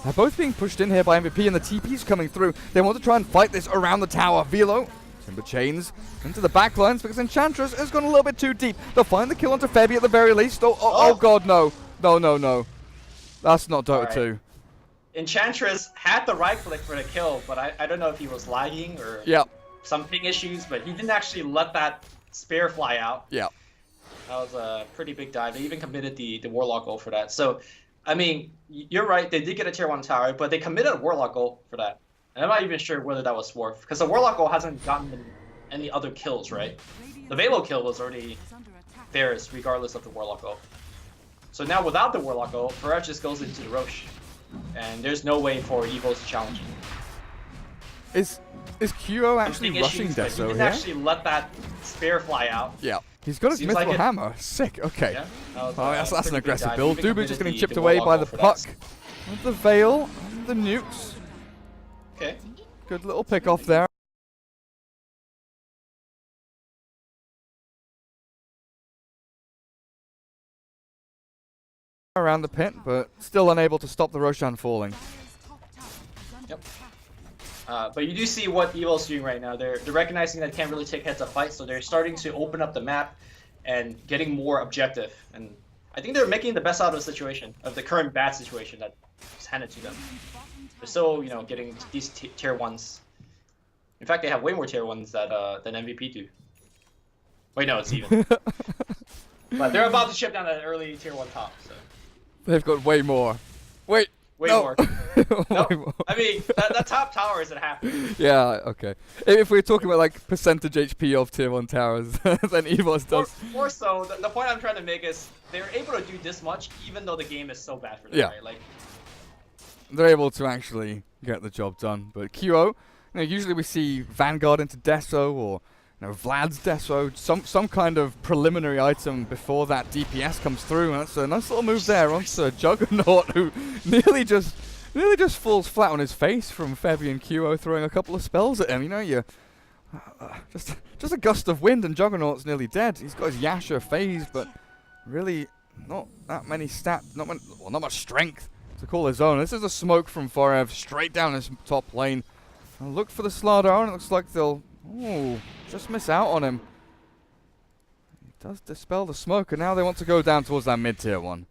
They're both being pushed in here by MVP, and the TP's coming through. They want to try and fight this around the tower. Velo, Timber chains into the backlines because Enchantress has gone a little bit too deep. They'll find the kill onto Febby at the very least. Oh god, no. No. That's not Dota 2. Enchantress had the right click for the kill, but I don't know if he was lagging or some ping issues, but he didn't actually let that spear fly out. Yeah. That was a pretty big dive. They even committed the Warlock ult for that. So, I mean, you're right, they did get a tier 1 tower, but they committed a Warlock ult for that. And I'm not even sure whether that was worth, because the Warlock ult hasn't gotten any other kills, right? The Velo kill was already theirs, regardless of the Warlock ult. So now without the Warlock ult, Ferret just goes into the Roche. And there's no way for EVOS to challenge him. Is QO actually rushing Deso here? He didn't actually let that spear fly out. Yeah. He's got his mythical hammer. Sick. Okay. Yeah, that's an aggressive build. Dubu just getting chipped away by the puck. With the Veil and the nukes. Okay. Good little pick off there. Around the pit, but still unable to stop the Roshan falling. Yep. But you do see what EVO's doing right now. They're recognizing that they can't really take heads-up fights, so they're starting to open up the map and getting more objective. And I think they're making the best out of the situation, of the current bad situation that's handed to them. They're still, you know, getting these tier 1s. In fact, they have way more tier 1s than MVP do. Wait, no, it's even. But they're about to ship down an early tier 1 top, so. They've got way more. Way more. No. Way more. I mean, that top tower is at half. Yeah, okay. If we're talking about like percentage HP of tier 1 towers, then EVOS does. More so, the point I'm trying to make is they're able to do this much even though the game is so bad for them, right? Like, they're able to actually get the job done. But QO, you know, usually we see Vanguard into Deso or Vlad's Deso, some kind of preliminary item before that DPS comes through, and that's a nice little move there onto Juggernaut, who nearly just falls flat on his face from Febby and QO throwing a couple of spells at him. You know, just a gust of wind and Juggernaut's nearly dead. He's got his Yasha phase, but really not that many not much strength to call his own. This is a smoke from Forev straight down his top lane. I'll look for the Slardar, and it looks like they'll just miss out on him. He does dispel the smoke, and now they want to go down towards that mid-tier 1.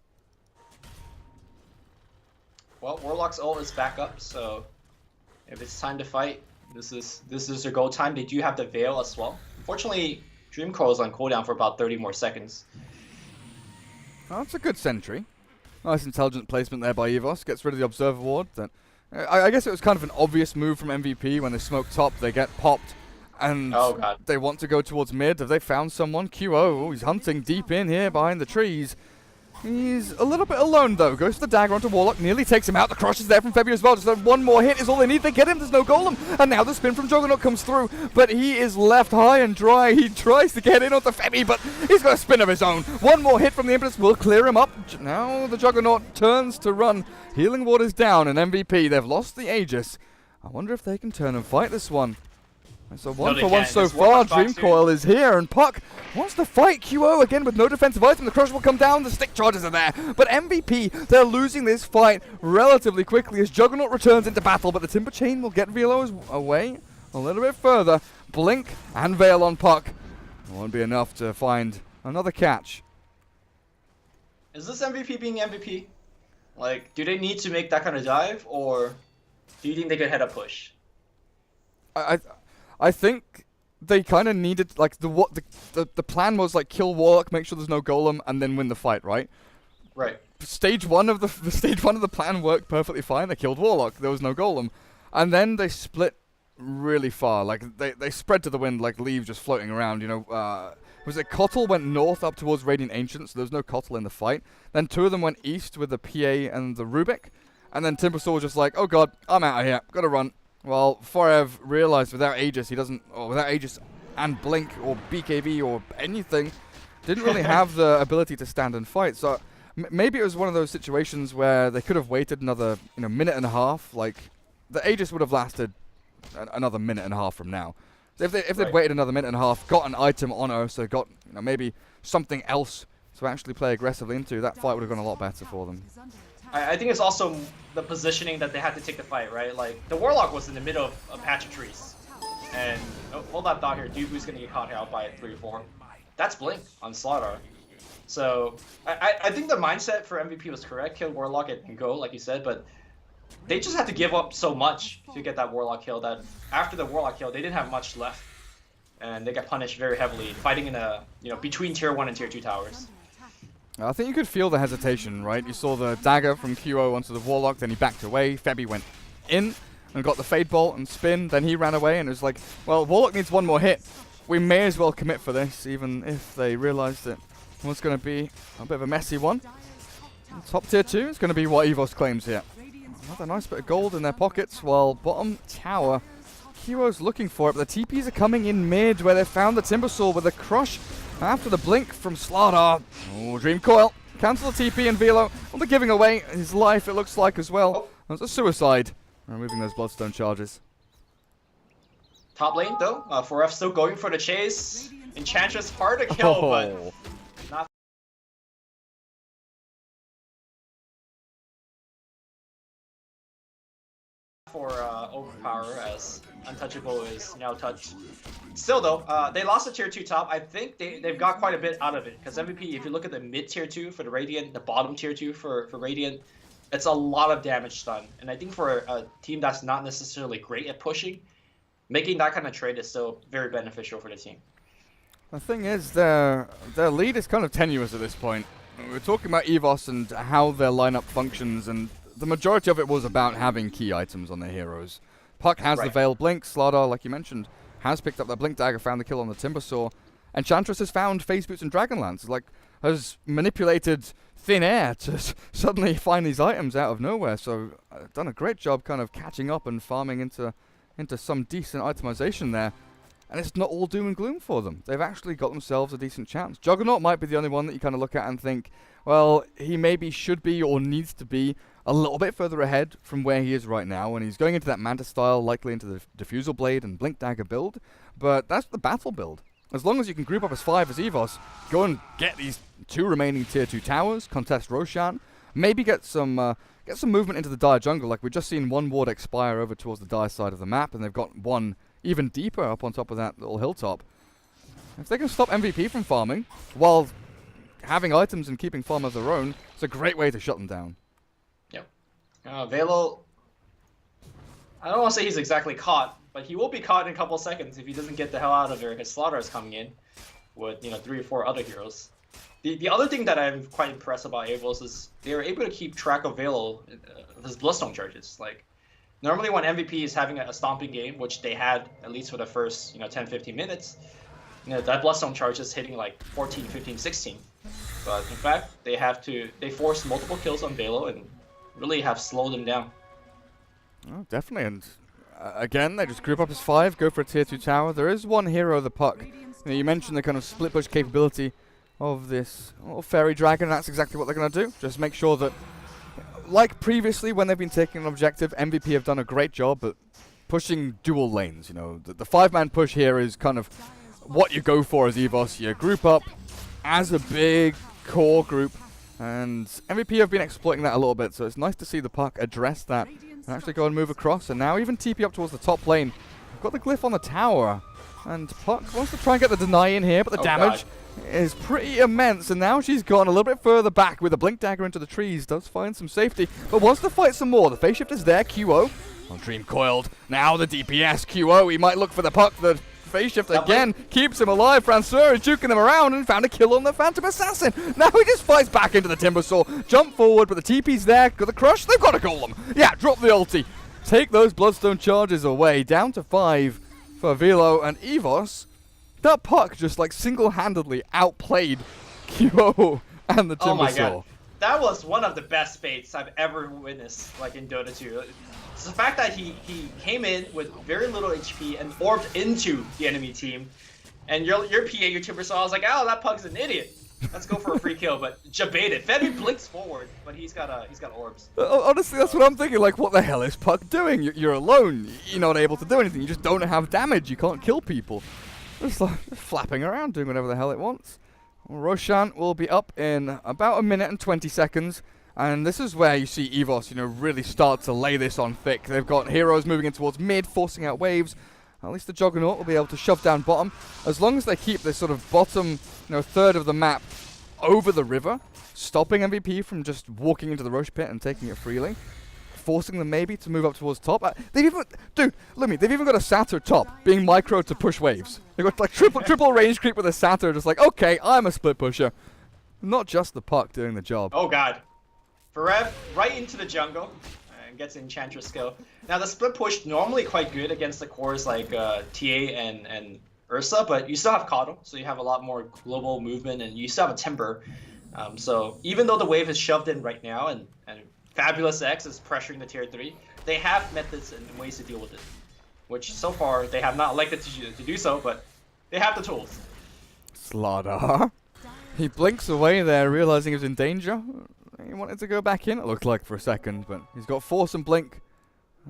Well, Warlock's ult is back up, so if it's time to fight, this is their go time. They do have the Veil as well. Unfortunately, Dreamcoil is on cooldown for about 30 more seconds. Oh, that's a good sentry. Nice intelligent placement there by EVOS. Gets rid of the Observer Ward. That I guess it was kind of an obvious move from MVP. When they smoke top, they get popped. And they want to go towards mid. Have they found someone? QO, he's hunting deep in here behind the trees. He's a little bit alone though. Goes for the dagger onto Warlock, nearly takes him out. The crush is there from Febby as well. Just one more hit is all they need. They get him, there's no golem. And now the spin from Juggernaut comes through, but he is left high and dry. He tries to get in onto Febby, but he's got a spin of his own. One more hit from the Impetus will clear him up. Now the Juggernaut turns to run. Healing Ward is down, and MVP, they've lost the Aegis. I wonder if they can turn and fight this one. So one for one so far. Dreamcoil is here, and Puck wants to fight QO again with no defensive item. The crush will come down, the stick charges are there. But MVP, they're losing this fight relatively quickly as Juggernaut returns into battle, but the Timber Chain will get Velos away a little bit further. Blink and Veil on Puck. It won't be enough to find another catch. Is this MVP being MVP? Like, do they need to make that kind of dive, or do you think they could head a push? I think they kind of needed, like, the plan was like kill Warlock, make sure there's no golem, and then win the fight, right? Right. Stage one of the plan worked perfectly fine. They killed Warlock. There was no golem, and then they split really far. Like they spread to the wind like leaves just floating around. You know, was it Kotl went north up towards Radiant Ancient, so there was no Kotl in the fight. Then two of them went east with the PA and the Rubik, and then Timbersaw was just like, oh god, I'm out of here, gotta run. Well, Forev realized without Aegis, without Aegis and Blink or BKB or anything, didn't really have the ability to stand and fight. So maybe it was one of those situations where they could have waited another, minute and a half. Like the Aegis would have lasted another minute and a half from now. So if they'd waited another minute and a half, got an item on her, so got maybe something else to actually play aggressively into, that fight would have gone a lot better for them. I think it's also the positioning that they had to take the fight, right? Like, the Warlock was in the middle of a patch of trees. And, oh, hold that thought here. Dude, who's going to get caught here out by 3 or 4? That's Blink on Slaughter. So, I think the mindset for MVP was correct. Kill Warlock and go, like you said, but they just had to give up so much to get that Warlock kill that after the Warlock kill, they didn't have much left. And they got punished very heavily, fighting in a, between tier 1 and tier 2 towers. I think you could feel the hesitation, right? You saw the dagger from QO onto the Warlock, then he backed away. Febby went in and got the Fade Bolt and spin, then he ran away and it was like, well, Warlock needs one more hit. We may as well commit for this, even if they realized it was going to be a bit of a messy one. And top tier 2 is going to be what EVOS claims here. Another nice bit of gold in their pockets, while bottom tower, QO's looking for it, but the TPs are coming in mid where they found the Timbersaw with a crush after the blink from Slardar. Oh, Dream Coil. Cancel the TP and Velo will be giving away his life, it looks like, as well. That's a suicide. Removing those Bloodstone charges. Top lane, though. 4F still going for the chase. Enchantress hard to kill, but not for Overpower, as Untouchable is now touched. Still, though, they lost the tier 2 top. I think they've got quite a bit out of it, because MVP, if you look at the mid tier 2 for the Radiant, the bottom tier 2 for Radiant, it's a lot of damage done. And I think for a team that's not necessarily great at pushing, making that kind of trade is still very beneficial for the team. The thing is, their lead is kind of tenuous at this point. We're talking about EVOS and how their lineup functions, and the majority of it was about having key items on their heroes. Puck has the Veil Blink, Slardar, like you mentioned, has picked up that Blink Dagger, found the kill on the Timbersaw. Enchantress has found Phase Boots and Dragonlance, like, has manipulated thin air to suddenly find these items out of nowhere, so done a great job kind of catching up and farming into some decent itemization there. And it's not all doom and gloom for them. They've actually got themselves a decent chance. Juggernaut might be the only one that you kind of look at and think, well, he maybe should be or needs to be a little bit further ahead from where he is right now, and he's going into that Manta style, likely into the Diffusal Blade and Blink Dagger build, but that's the battle build. As long as you can group up as 5 as EVOS, go and get these 2 remaining tier 2 towers, contest Roshan, maybe get some movement into the Dire jungle, like we've just seen one ward expire over towards the Dire side of the map, and they've got one even deeper up on top of that little hilltop. If they can stop MVP from farming, while having items and keeping farm of their own, it's a great way to shut them down. Velo, I don't want to say he's exactly caught, but he will be caught in a couple of seconds if he doesn't get the hell out of there. His Slaughter is coming in with 3 or 4 other heroes. The other thing that I'm quite impressed about EVOS is they are able to keep track of Velo, his Bloodstone charges. Like, normally when MVP is having a stomping game, which they had at least for the first 10-15 minutes, that Bloodstone charge is hitting like 14, 15, 16. But in fact, they force multiple kills on Velo and really have slowed them down. Oh, definitely, and again, they just group up as 5, go for a tier 2 tower. There is one hero, the Puck. You mentioned the kind of split push capability of this Fairy Dragon, that's exactly what they're going to do. Just make sure that, like previously when they've been taking an objective, MVP have done a great job at pushing dual lanes. The 5-man push here is kind of what you go for as EVOS. You group up as a big core group, and MVP have been exploiting that a little bit, so it's nice to see the Puck address that and actually go and move across, and now even TP up towards the top lane. We've got the glyph on the tower, and Puck wants to try and get the deny in here, but the damage is pretty immense, and now she's gone a little bit further back with a Blink Dagger into the trees, does find some safety, but wants to fight some more. The phase shift is there, QO. Dream coiled, now the DPS, QO, he might look for the Puck, the phase shift again keeps him alive. Francois is juking him around and found a kill on the Phantom Assassin. Now he just fights back into the Timbersaw, jump forward, but the TP's there, got the crush, they've got a golem. Yeah, drop the ulti, take those Bloodstone charges away, down to 5 for Velo and EVOS. That Puck just like single-handedly outplayed QO and the Timbersaw. Oh my god, that was one of the best baits I've ever witnessed, like in Dota 2. It's the fact that he came in with very little HP and orbed into the enemy team, and your PA, your Timbersaw, I was like, oh, that Pug's an idiot. Let's go for a free kill, but jebaited. Febby blinks forward, but he's got orbs. Honestly, that's what I'm thinking. Like, what the hell is Puck doing? You're alone. You're not able to do anything. You just don't have damage. You can't kill people. Just like flapping around, doing whatever the hell it wants. Roshan will be up in about 1 minute and 20 seconds. And this is where you see EVOS, you know, really start to lay this on thick. They've got heroes moving in towards mid, forcing out waves. At least the Juggernaut will be able to shove down bottom. As long as they keep this sort of bottom, you know, third of the map over the river, stopping MVP from just walking into the Roche pit and taking it freely, forcing them maybe to move up towards top. They've even, dude, look at me, they've even got a Satyr top, being micro to push waves. They've got like triple range creep with a Satyr, just like, okay, I'm a split pusher. Not just the puck doing the job. Oh god. Farev right into the jungle and gets Enchantress skill. Now the split push normally quite good against the cores like TA and Ursa, but you still have Coddle, so you have a lot more global movement, and you still have a Timber. So even though the wave is shoved in right now and Fabulous X is pressuring the tier 3, they have methods and ways to deal with it. Which so far they have not elected to do so, but they have the tools. Slardar. He blinks away there, realizing he was in danger. He wanted to go back in, it looked like, for a second, but he's got Force and Blink,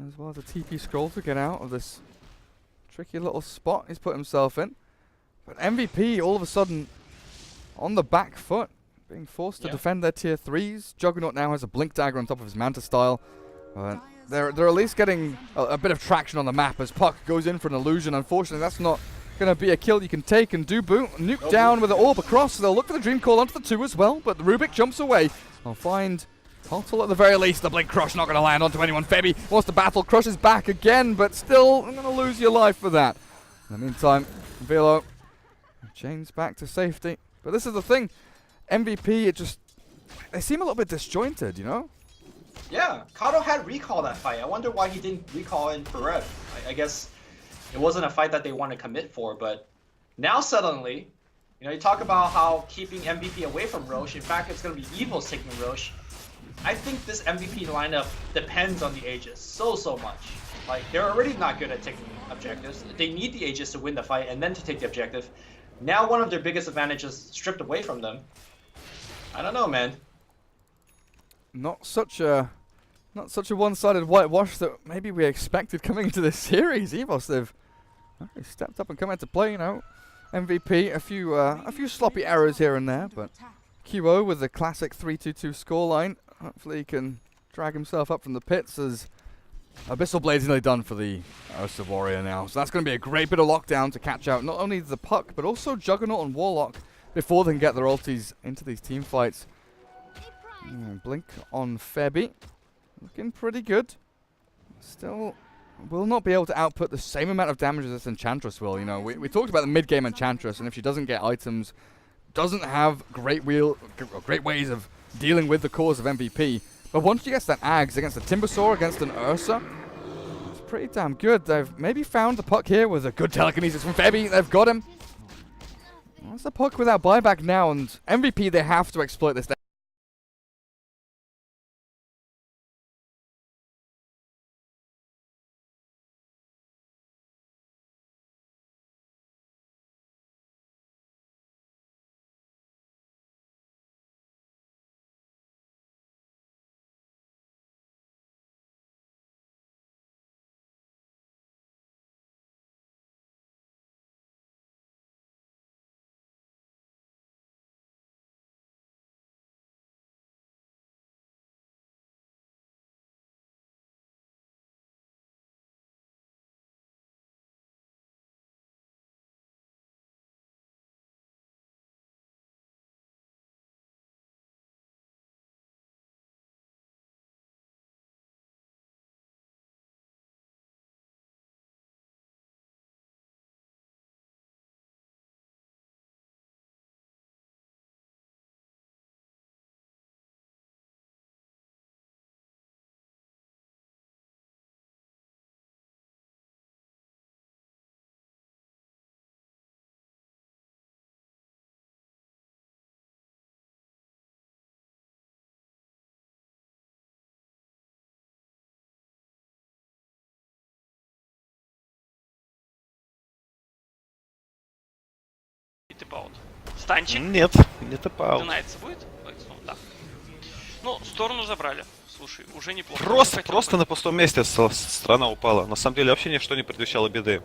as well as a TP scroll to get out of this tricky little spot he's put himself in. But MVP, all of a sudden, on the back foot, being forced to defend their tier 3s. Juggernaut now has a Blink Dagger on top of his Manta style. They're at least getting a bit of traction on the map as Puck goes in for an illusion. Unfortunately, that's not going to be a kill you can take, and Dubu nuke down with the orb across. They'll look for the Dream Call onto the 2 as well, but the Rubik jumps away. I'll find Total at the very least. The Blink Crush not going to land onto anyone. Febby wants to battle, crushes back again, but still, I'm going to lose your life for that. In the meantime, Velo chains back to safety. But this is the thing, MVP, they seem a little bit disjointed, you know? Yeah, Kato had recall that fight. I wonder why he didn't recall in Farev. I guess it wasn't a fight that they want to commit for, but now suddenly, you know, you talk about how keeping MVP away from Roche. In fact, it's going to be EVOS taking Roche. I think this MVP lineup depends on the Aegis so much. Like, they're already not good at taking objectives. They need the Aegis to win the fight and then to take the objective. Now one of their biggest advantages stripped away from them. I don't know, man. Not such a one-sided whitewash that maybe we expected coming into this series. EVOS, they've stepped up and come into play, you know. MVP, a few sloppy errors here and there, but QO with the classic 3-2-2 scoreline. Hopefully he can drag himself up from the pits, as Abyssal Blade's nearly done for the Ursa Warrior now. So that's going to be a great bit of lockdown to catch out not only the Puck, but also Juggernaut and Warlock before they can get their ultis into these team fights. Blink on Febby. Looking pretty good. Still will not be able to output the same amount of damage as this Enchantress will. You know, we talked about the mid-game Enchantress, and if she doesn't get items, doesn't have great ways of dealing with the cores of MVP. But once she gets that Ags against a Timbersaw, against an Ursa, it's pretty damn good. They've maybe found the Puck here with a good telekinesis from Febby. They've got him. That's the Puck without buyback now, and MVP, they have to exploit this. Типа станчик. Нет, не типа. Донается будет? Ну, да. Ну, сторону забрали. Слушай, уже неплохо. Просто на пустом месте страна упала. На самом деле вообще ничто не предвещало беды.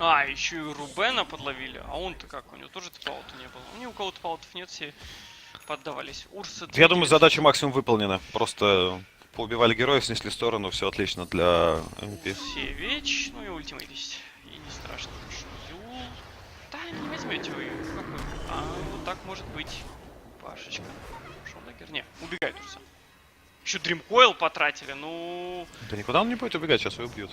А, еще и Рубена подловили. А он-то как? У него тоже тпаута не было. У кого тпаутов нет, все поддавались. Урса. Я думаю, задача максимум выполнена. Просто поубивали героев, снесли сторону, все отлично для MVP. Севич, ну и ультимейт есть. И не страшно. Юл. Да, не возьмете вы. Какой? А, вот так может быть. Пашечка. Шел дагер? Не, убегает Урса. Еще Дримкоил потратили, ну... Да никуда он не будет убегать, сейчас его убьют.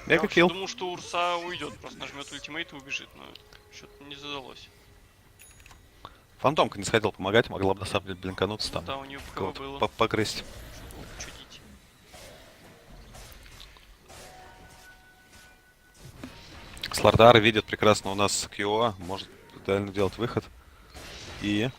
Я Мега вообще килл. думал, что Урса уйдет, просто нажмет ультимейт и убежит, но что-то не задалось. Фантомка не сходил помогать, могла бы на самом деле блинкануться там. Да, у нее КВ Кого-то было. погрызть. Чудить. Слардар видит прекрасно у нас QO, может реально делать выход. И...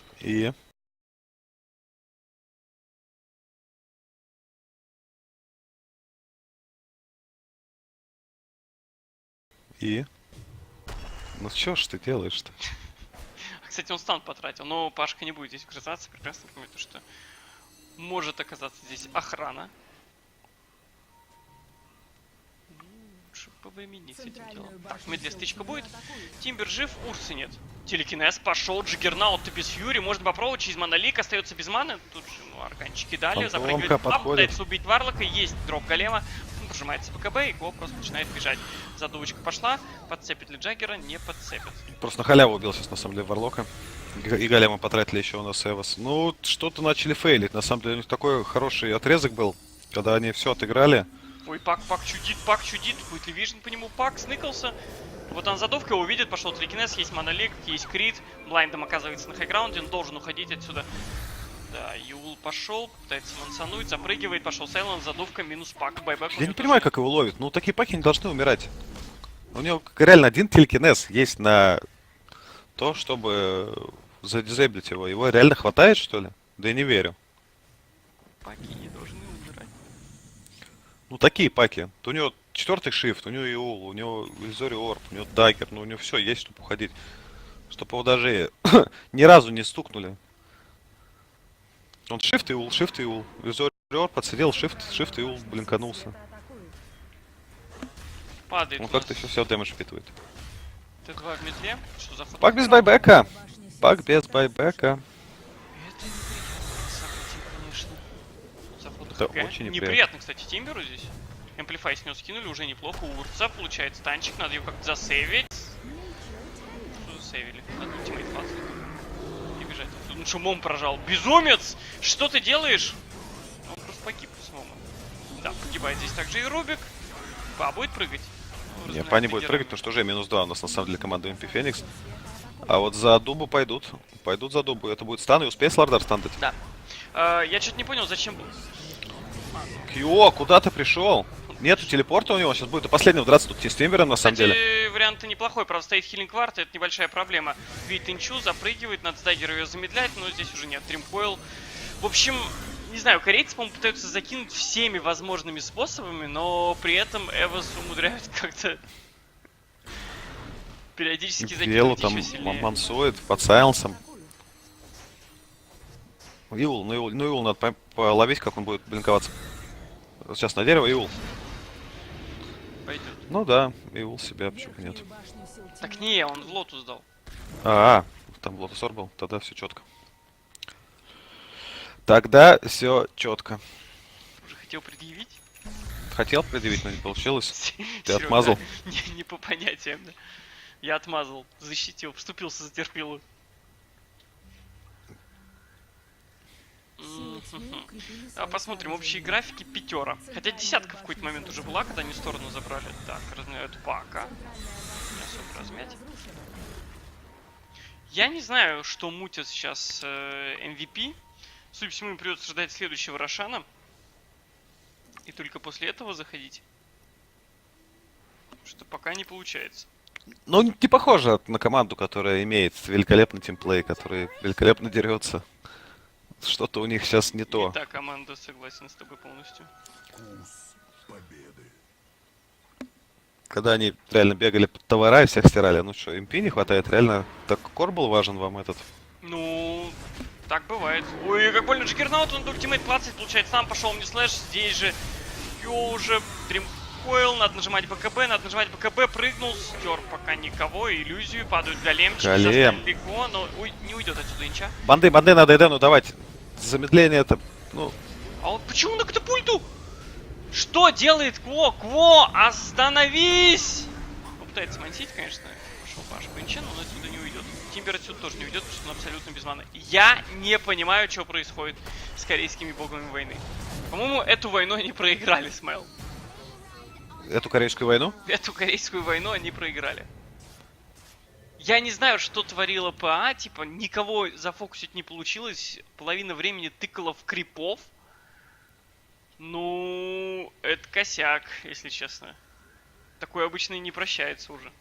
Ну что ж ты делаешь-то? Кстати, он стан потратил, но Пашка не будет здесь грызаться, прекрасно понимает, что может оказаться здесь охрана. Лучше повременить с этим делом. Так, в медле стычка будет. Тимбер жив, Урсы нет. Телекинез пошел, Джиггернаут без Фьюри, можно попробовать, через Монолик остается без маны. Тут же, ну, арканчики дали, Фантомка запрыгивает подходит. пытается убить Варлока, есть дроп голема. Он прожимается БКБ, и Го просто начинает бежать. Задувочка пошла, подцепит ли Джаггера, не подцепит. Просто на халяву убил сейчас на самом деле Варлока. И Голема потратили еще у нас EVOS. Ну, что-то начали фейлить. На самом деле у них такой хороший отрезок был, когда они все отыграли. Ой, Пак чудит, будет ли вижен по нему, Пак сныкался. Вот он задувка его увидит, пошел телекинез, есть монолик, есть крит, блайндом оказывается на хайграунде, он должен уходить отсюда. Да, Юл пошел, пытается мансануть, запрыгивает, пошел Сайлон, задувка, минус Пак, байбэк. Я не понимаю, как его ловит. Ну, такие паки не должны умирать. У него реально один телекинез есть на то, чтобы задизейблить его. Его реально хватает, что ли? Да я не верю. Паки не должны умирать. Ну, такие паки. У него 4-й шифт, у него Иул, у него Ильзори Орб, у него Даггер, ну у него все есть, чтобы уходить. Чтобы его даже ни разу не стукнули. Он шифт Иул, Ильзори Орб подсидел, шифт Иул, блинканулся. Падает Он у нас как-то еще все дэмэдж впитывает. Т2 в медле. Что за Пак без байбека. Пак без байбека. Это неприятно, событие, конечно. Заход Это ХГ. очень Неприятно, кстати, Тимберу здесь. Amplify с него скинули, уже неплохо. У Урца получается танчик, надо ее как-то засейвить. Что засейвили? Надо ультимейт фазы. И бежать. Тут он шумом прожал. Безумец! Что ты делаешь? Он просто погиб самому. Да, погибает здесь также и Рубик. Па будет прыгать? Ну, Не, Па не будет прыгать, потому что уже -2 у нас на самом деле команда MP Феникс. А вот за дубу пойдут. Пойдут за дубу. Это будет стан, и успеет Слардар стан дать. Да. Я что-то не понял, зачем был. Кьо, куда ты пришел? Нету телепорта у него, сейчас будет до последнего драться тут с Тимбером, на самом деле. Вариант неплохой, правда стоит хилинг кварт, это небольшая проблема. Видит инчу, запрыгивает, надо с даггера ее замедлять, но здесь уже нет, тримкоил. В общем, не знаю, корейцы, по-моему, пытаются закинуть всеми возможными способами, но при этом EVOS умудряют как-то периодически Делу закинуть там еще сильнее. мансует под сайленсом. Иул, ну Иул надо половить, как он будет блинковаться. Сейчас на дерево, Иул. Пойдет. Ну да, Иул себя, почему нет. Так не, он в лоту сдал. Там Лотосор был, тогда все четко. Тогда все четко. Уже хотел предъявить? Хотел предъявить, но не получилось. Ты Серёга, отмазал. Не по понятиям, да. Я отмазал, защитил, вступился за терпилу. А посмотрим, общие графики пятера. Хотя десятка в какой-то момент уже была, когда они сторону забрали. Так, разминают Пака. Не особо размять. Я не знаю, что мутят сейчас MVP. Судя по всему, им придется ждать следующего Рошана. И только после этого заходить. Что пока не получается. Ну, не похоже на команду, которая имеет великолепный тимплей, который великолепно дерется. Что-то у них сейчас не то. Не та команда, согласен с тобой полностью. когда они реально бегали под товара и всех стирали. Ну что, МП не хватает, реально. Так кор был важен вам этот? Ну, так бывает. Ой, как больно Джиггернаут, он ультимейт плацает, получает, сам пошел мне слэш, здесь же Йо уже дримкоил, надо нажимать БКБ, прыгнул, стер пока никого, иллюзию, падают големчики, Голем. далеко, но не уйдет отсюда инча. Банды надо Эдену давать. Замедление это, ну... А вот почему на катапульту? Что делает Кво? Кво, остановись! Он пытается мансить, конечно, пошел по ошибку инча, но он отсюда не уйдет. Тимбер отсюда тоже не уйдет, потому что он абсолютно без маны. Я не понимаю, что происходит с корейскими богами войны. По-моему, эту войну они проиграли, Смайл. Эту корейскую войну? Эту корейскую войну они проиграли. Я не знаю, что творила ПА, типа, никого зафокусить не получилось, половина времени тыкала в крипов. Ну, это косяк, если честно. Такое обычно и не прощается уже.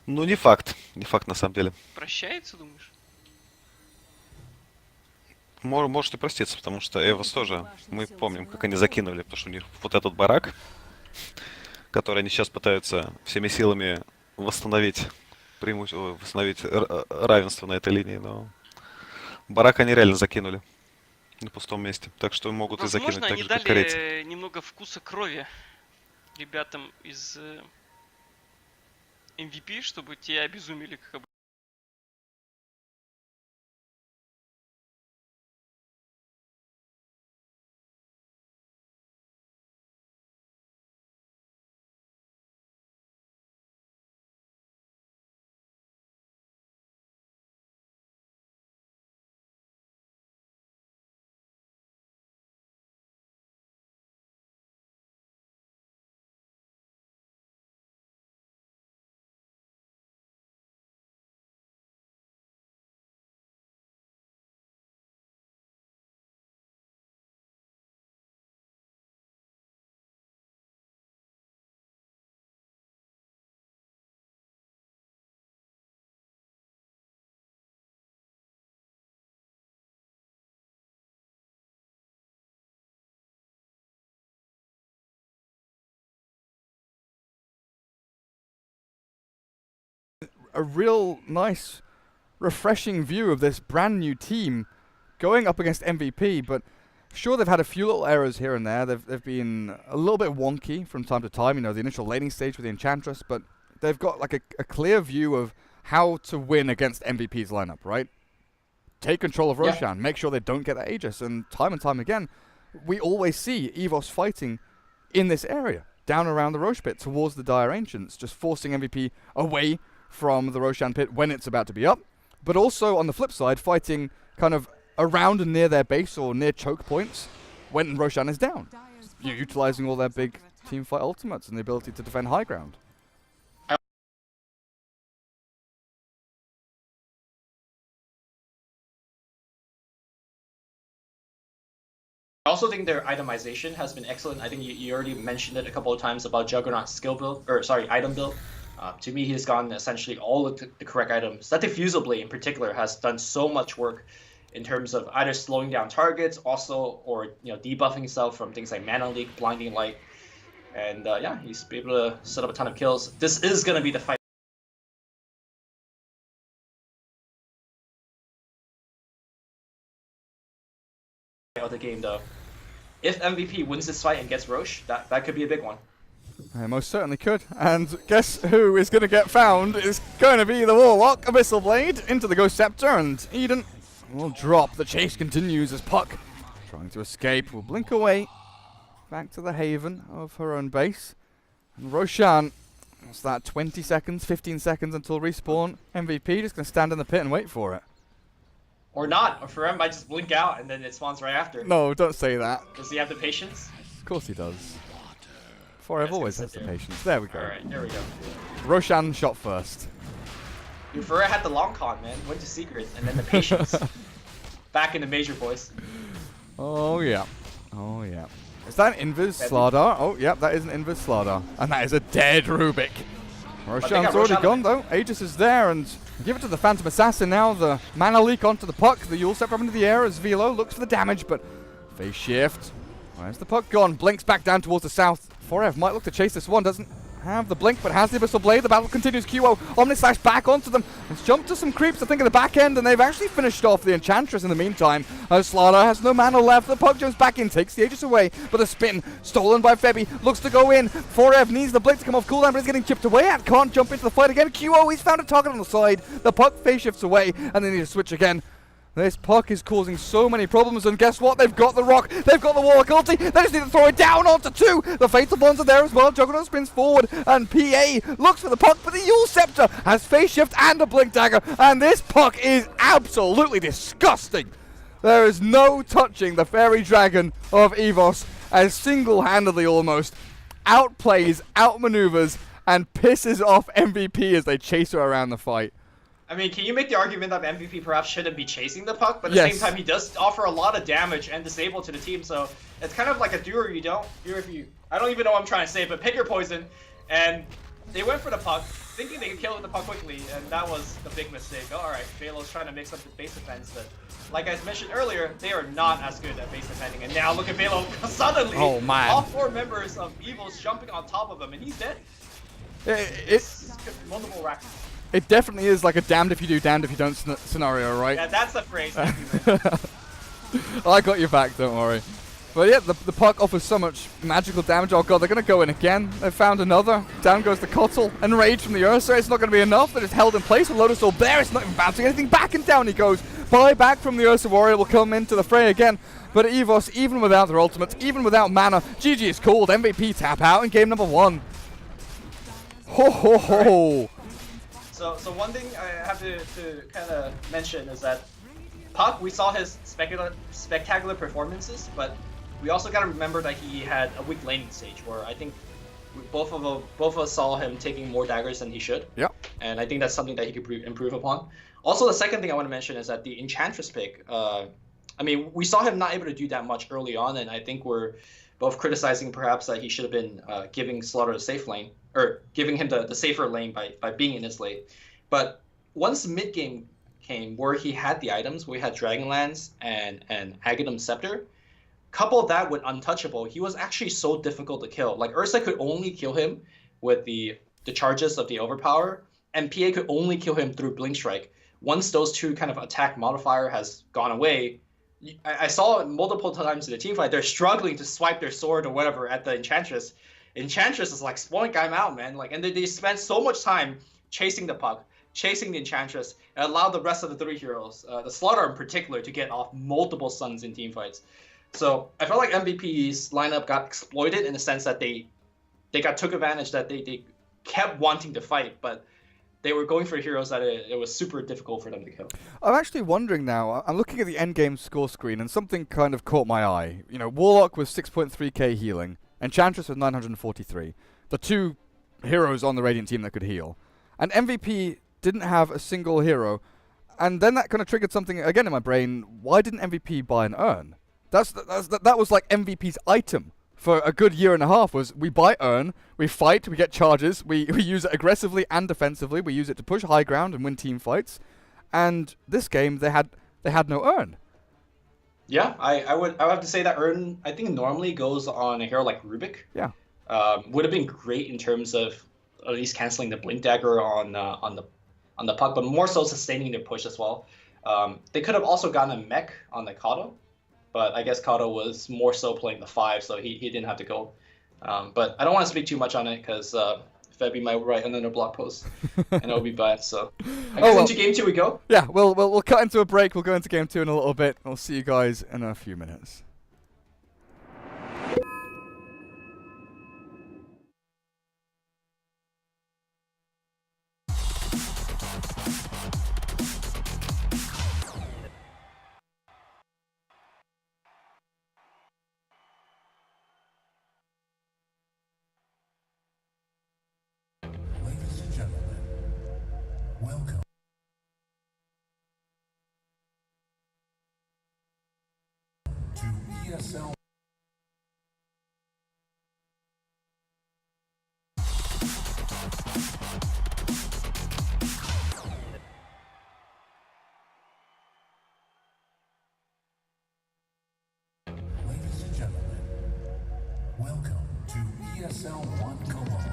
Ну, не факт. Не факт, на самом деле. Прощается, думаешь? Можете проститься, потому что EVOS тоже, мы помним, как они закинули, потому что у них вот этот барак, который они сейчас пытаются всеми силами восстановить, равенство на этой линии, но барак они реально закинули на пустом месте, так что могут и закинуть так же, как корейцы. Возможно, они дали немного вкуса крови ребятам из MVP, чтобы те обезумели, как обычно. A real nice, refreshing view of this brand new team going up against MVP, but sure, they've had a few little errors here and there. They've been a little bit wonky from time to time, you know, the initial laning stage with the Enchantress, but they've got like a clear view of how to win against MVP's lineup, right? Take control of Roshan, make sure they don't get that Aegis, and time again, we always see EVOS fighting in this area, down around the Roche pit, towards the Dire Ancients, just forcing MVP away from the Roshan pit when it's about to be up, but also on the flip side, fighting kind of around and near their base or near choke points when Roshan is down. You're utilizing all their big team fight ultimates and the ability to defend high ground. I also think their itemization has been excellent. I think you already mentioned it a couple of times about Juggernaut's skill build, or sorry, item build. To me, he's gotten essentially all of the correct items. That Diffusal Blade in particular has done so much work in terms of either slowing down targets, also, or debuffing himself from things like Mana Leak, Blinding Light, and yeah, he's been able to set up a ton of kills. This is going to be the fight of the game, though. If MVP wins this fight and gets Roche, that could be a big one. I most certainly could. And guess who is going to get found? It's going to be the Warlock, Abyssal Blade, into the Ghost Scepter, and Eden will drop. The chase continues as Puck, trying to escape, will blink away back to the haven of her own base. And Roshan, what's that, 20 seconds, 15 seconds until respawn? MVP just going to stand in the pit and wait for it. Or not. Or Ferem might just blink out and then it spawns right after. No, don't say that. Does he have the patience? Of course he does. Forever always has the patience. There we go. Alright, there we go. Roshan shot first. Dude, Ferrer had the long con, man. Went to secret, and then the patience. Back in the major, boys. Oh, yeah. Oh, yeah. Is that an Invis Slardar? Oh, yeah, that is an Invis Slardar. And that is a dead Rubik. Roshan's already gone, though. Aegis is there, and give it to the Phantom Assassin now. The Mana Leak onto the Puck. The Yule Step up into the air as Velo looks for the damage, but Phase shift. Where's the puck gone? Blinks back down towards the south. Forev might look to chase this one. Doesn't have the blink, but has the Abyssal Blade. The battle continues. QO, Omnislash back onto them. It's jumped to some creeps, I think, at the back end, and they've actually finished off the Enchantress in the meantime. Slaughter has no mana left. The puck jumps back in, takes the Aegis away, but the spin stolen by Febby. Looks to go in. Forev needs the blink to come off cooldown, but he's getting chipped away at. Can't jump into the fight again. QO, he's found a target on the side. The puck phase shifts away, and they need to switch again. This puck is causing so many problems, and guess what? They've got the rock, they've got the Warlock ulti, they just need to throw it down onto 2. The Fatal Bonds are there as well. Juggernaut spins forward, and PA looks for the puck, but the Yule Scepter has phase shift and a blink dagger, and this puck is absolutely disgusting. There is no touching the Fairy Dragon of EVOS, as single-handedly almost outplays, outmaneuvers, and pisses off MVP as they chase her around the fight. I mean, can you make the argument that MVP perhaps shouldn't be chasing the puck, but at Yes. the same time he does offer a lot of damage and disable to the team, so it's kind of like a do or you don't. I don't even know what I'm trying to say, but pick your poison, and they went for the puck, thinking they could kill the puck quickly, and that was the big mistake. Alright, Valo's trying to mix up the base defense, but like I mentioned earlier, they are not as good at base defending, and now look at Valo, suddenly, Oh, man. all 4 members of EVOS jumping on top of him, and he's dead. It's Multiple racks. It definitely is like a damned if you do, damned if you don't scenario, right? Yeah, that's the phrase. Thank you, man. I got your back, don't worry. But yeah, the puck offers so much magical damage. Oh god, they're going to go in again. They've found another. Down goes the Kotl. Enraged from the Ursa. It's not going to be enough. They're just held in place with Lotus Orb there. It's not even bouncing anything back, and down he goes. Back from the Ursa Warrior will come into the fray again. But EVOS, even without their ultimates, even without mana, GG is called. MVP tap out in game number 1. Ho ho ho! So one thing I have to kind of mention is that Puck, we saw his spectacular performances, but we also got to remember that he had a weak laning stage where I think both of us saw him taking more daggers than he should. Yep. And I think that's something that he could improve upon. Also, the second thing I want to mention is that the Enchantress pick, I mean, we saw him not able to do that much early on, and I think we're both criticizing perhaps that he should have been giving Slaughter the safe lane, or giving him the safer lane by being in his lane. But once mid game came where he had the items, we had Dragonlance and Aghanim Scepter, couple that with Untouchable, he was actually so difficult to kill. Like Ursa could only kill him with the charges of the Overpower, and PA could only kill him through Blink Strike. Once those two kind of attack modifier has gone away, I saw multiple times in the team fight, they're struggling to swipe their sword or whatever at the Enchantress. Enchantress is like, spoink, I'm out, man. Like, and they spent so much time chasing the puck, chasing the Enchantress, and allowed the rest of the 3 heroes, the Slaughter in particular, to get off multiple stuns in team fights. So I felt like MVP's lineup got exploited in the sense that they took advantage that they kept wanting to fight, but they were going for heroes that it was super difficult for them to kill. I'm actually wondering now, I'm looking at the endgame score screen, and something kind of caught my eye. You know, Warlock with 6.3k healing, Enchantress with 943. The 2 heroes on the Radiant team that could heal. And MVP didn't have a single hero. And then that kind of triggered something again in my brain. Why didn't MVP buy an urn? That was like MVP's item for a good year and a half, was we buy urn, we fight, we get charges, we use it aggressively and defensively, we use it to push high ground and win team fights. And this game they had no urn. Yeah, I would have to say that urn I think normally goes on a hero like Rubik. Yeah. Would have been great in terms of at least canceling the blink dagger on the puck, but more so sustaining their push as well. They could have also gotten a mech on the Kato, but I guess Kato was more so playing the 5, so he didn't have to go. But I don't want to speak too much on it because Febby might write another blog post and it'll be bad. So I guess into game 2 we go. Yeah, we'll cut into a break. We'll go into game 2 in a little bit. We'll see you guys in a few minutes. Welcome to ESL. ESL 1 Cologne.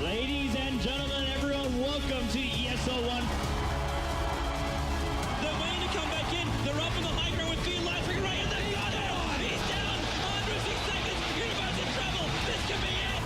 Ladies and gentlemen, everyone, welcome to ESL 1. They're waiting to come back in. They're up in the high ground with Field Life right, and they got it! He's down! Under 6 seconds! Universe in trouble! This could be it!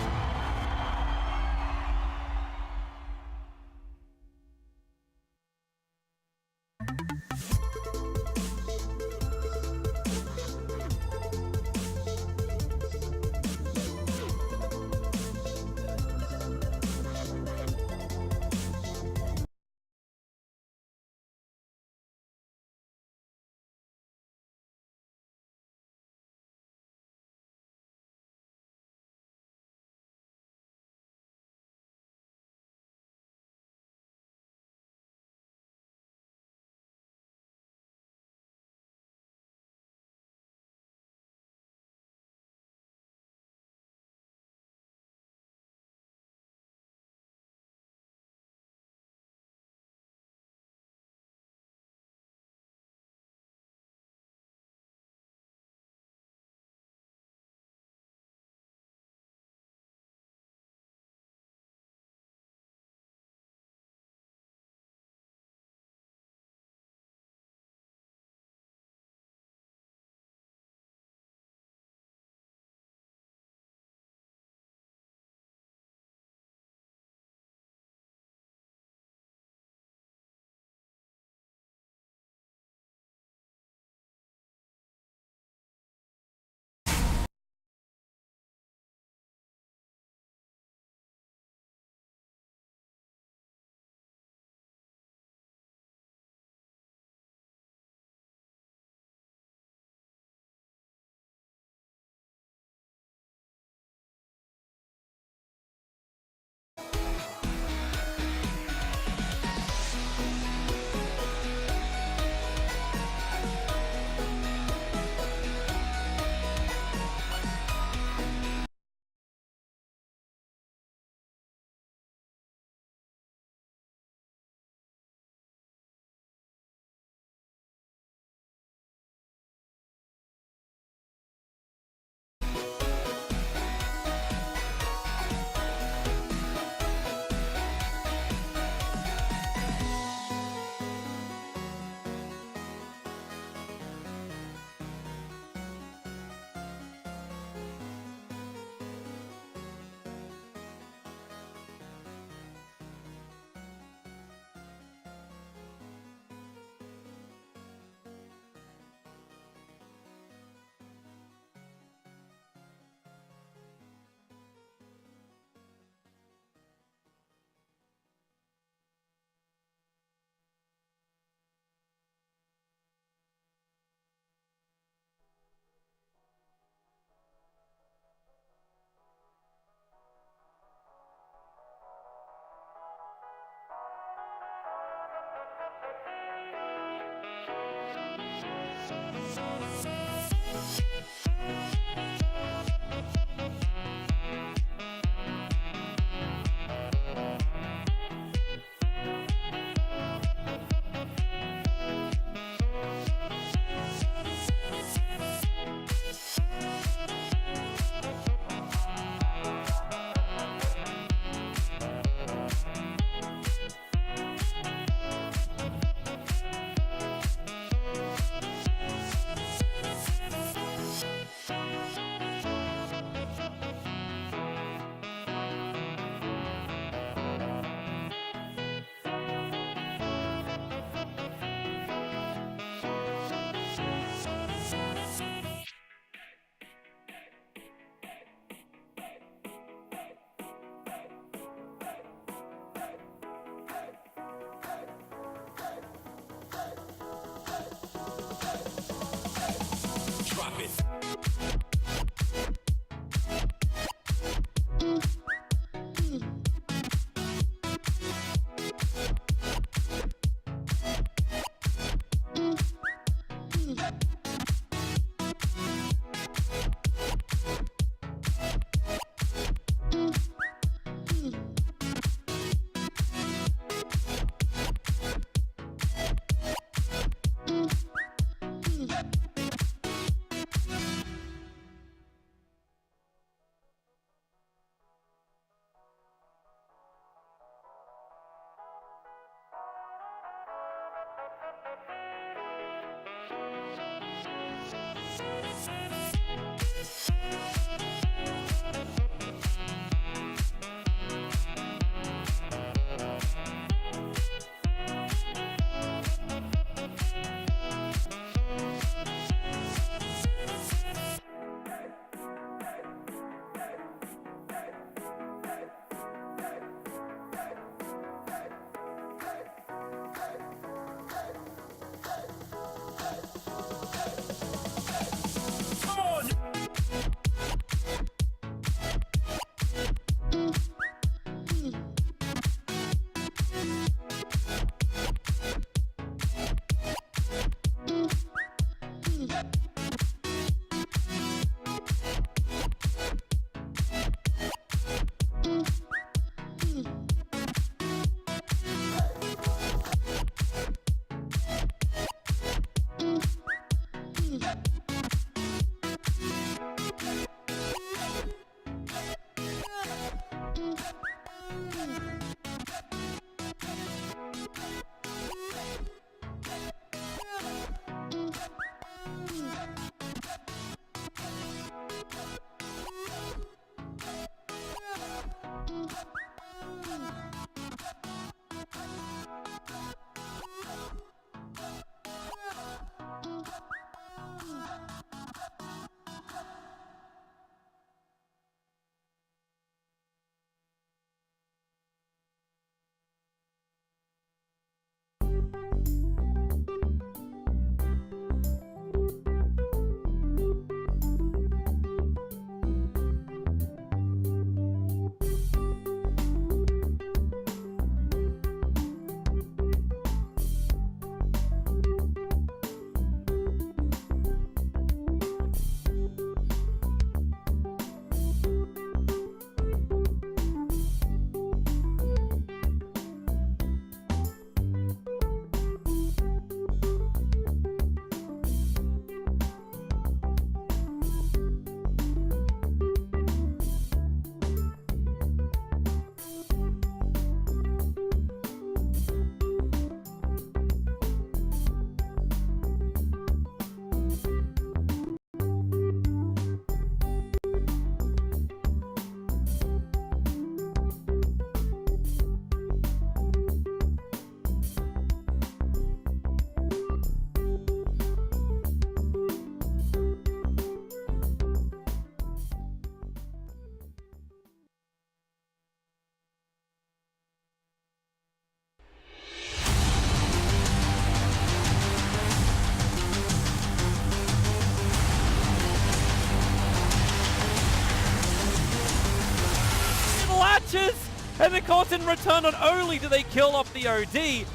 And the course in return, not only do they kill off the OD,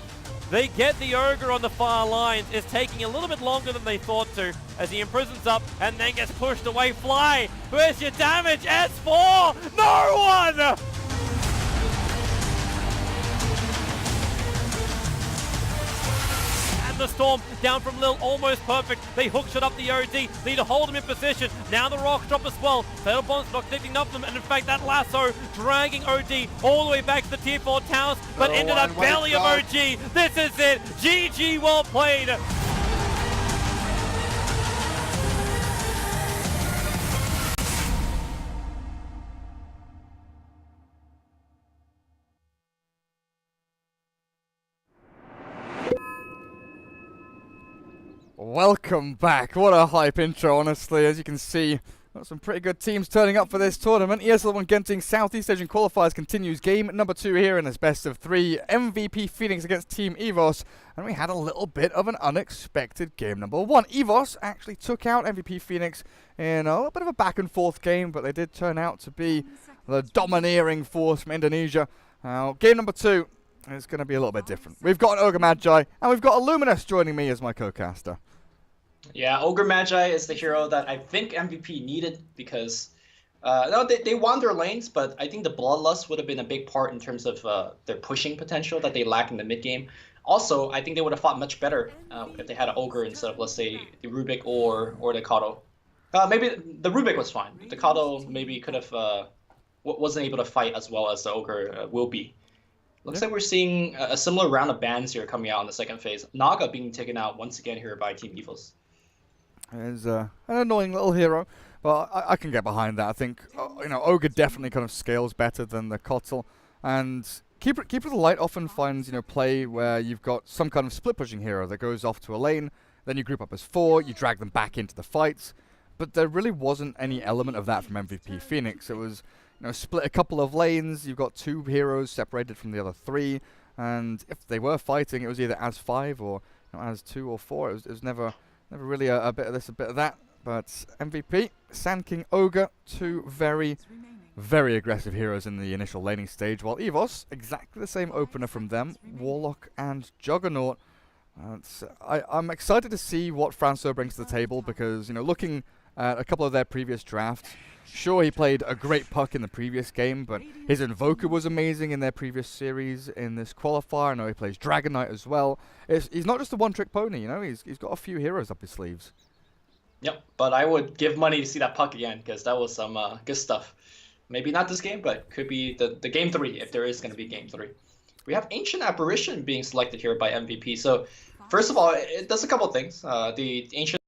they get the Ogre on the far lines. It's taking a little bit longer than they thought to, as he imprisons up and then gets pushed away. Fly, where's your damage? S4, no one! The Storm down from Lil, almost perfect. They hook shot up the OD, need to hold him in position. Now the rock drop as well. Fatal Bomb's not connecting up them, and in fact that lasso dragging OD all the way back to the tier 4 towers, but into that belly of OG. This is it. GG, well played. Welcome back. What a hype intro, honestly. As you can see, got some pretty good teams turning up for this tournament. ESL1 Genting Southeast Asian Qualifiers continues game number 2 here in this best of 3. MVP Phoenix against Team EVOS. And we had a little bit of an unexpected game number 1. EVOS actually took out MVP Phoenix in a little bit of a back and forth game, but they did turn out to be the domineering force from Indonesia. Now, game number 2 is going to be a little bit different. We've got an Ogre Magi, and we've got a Luminous joining me as my co-caster. Yeah, Ogre Magi is the hero that I think MVP needed because no, they won their lanes, but I think the Bloodlust would have been a big part in terms of their pushing potential that they lack in the mid game. Also, I think they would have fought much better if they had an Ogre instead of, let's say, the Rubik or the Kato. Maybe the Rubik was fine. The Kato maybe could have wasn't able to fight as well as the Ogre will be. Looks like we're seeing a similar round of bans here coming out in the second phase. Naga being taken out once again here by Team EVOS. Is an annoying little hero, but I can get behind that. I think Ogre definitely kind of scales better than the Kotal, and Keeper of the Light often finds play where you've got some kind of split pushing hero that goes off to a lane, then you group up as 4, you drag them back into the fights, but there really wasn't any element of that from MVP Phoenix. It was split a couple of lanes, you've got 2 heroes separated from the other 3, and if they were fighting, it was either as 5 or as 2 or 4. It was never really a bit of this, a bit of that. But MVP, Sand King, Ogre, 2 very, very aggressive heroes in the initial laning stage, while EVOS, exactly the same opener from them, Warlock and Juggernaut. I'm excited to see what Francois brings to the table because, looking at a couple of their previous drafts, sure, he played a great puck in the previous game, but his Invoker was amazing in their previous series. In this qualifier, I know he plays Dragon Knight as well. He's not just a one-trick pony, he's got a few heroes up his sleeves. Yep, but I would give money to see that puck again because that was some good stuff. Maybe not this game, but could be the game 3 if there is going to be game 3. we have Ancient Apparition being selected here by MVP. So first of all, it does a couple things. The Ancient